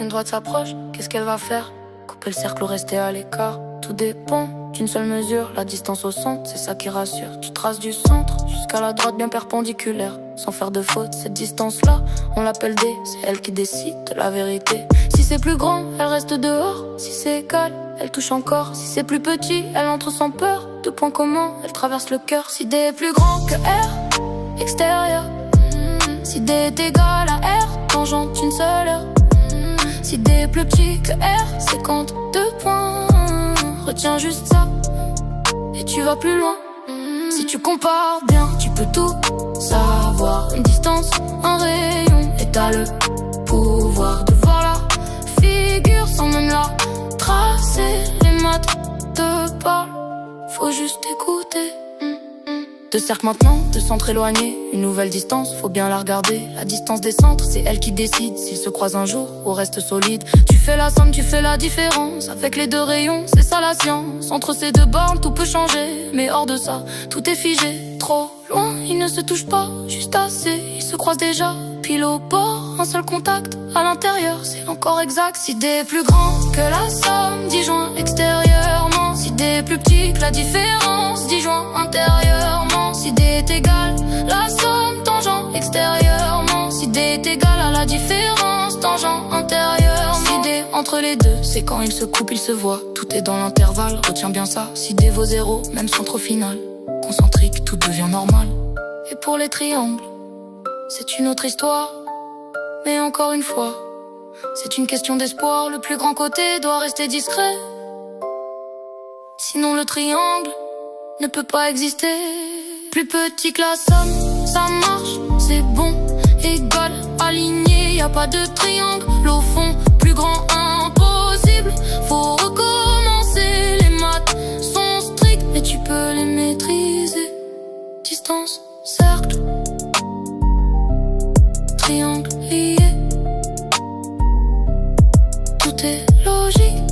une droite s'approche, qu'est-ce qu'elle va faire? Couper le cercle ou rester à l'écart? Tout dépend d'une seule mesure, la distance au centre, c'est ça qui rassure. Tu traces du centre jusqu'à la droite bien perpendiculaire, sans faire de faute. Cette distance-là, on l'appelle D, c'est elle qui décide de la vérité. Si c'est plus grand, elle reste dehors. Si c'est égal, elle touche encore. Si c'est plus petit, elle entre sans peur. Deux points communs, elle traverse le cœur. Si D est plus grand que R, extérieur. Si D est égal à R, tangente une seule heure. Si D est plus petit que R, 52 points. Retiens juste ça, et tu vas plus loin. Si tu compares bien, tu peux tout savoir. Une distance, un rayon, et t'as le pouvoir de voir la figure sans même la tracer. Les maths te parlent, faut juste écouter. Deux cercles maintenant, deux centres éloignés. Une nouvelle distance, faut bien la regarder. La distance des centres, c'est elle qui décide s'ils se croisent un jour ou restent solides. Tu fais la somme, tu fais la différence. Avec les deux rayons, c'est ça la science. Entre ces deux bornes, tout peut changer. Mais hors de ça, tout est figé. Trop loin, ils ne se touchent pas, juste assez. Ils se croisent déjà, pile au bord. Un seul contact, à l'intérieur, c'est encore exact. Si D est plus grand que la somme, 10 joints extérieurement. Si D est plus petit que la différence, 10 joints intérieurement. Si D est égal, la somme, tangent extérieurement. Si D est égal à la différence, tangent intérieurement. Si D entre les deux, c'est quand ils se coupent, ils se voient. Tout est dans l'intervalle, retiens bien ça. Si D vaut 0, même centre au final. Concentrique, tout devient normal. Et pour les triangles, c'est une autre histoire. Mais encore une fois, c'est une question d'espoir. Le plus grand côté doit rester discret. Sinon le triangle ne peut pas exister. Plus petit que la somme, ça marche, c'est bon. Égal, aligné, y a pas de triangle. Au fond, plus grand, impossible. Faut recommencer, les maths sont strictes, mais tu peux les maîtriser. Distance, cercle, triangle lié. Tout est logique.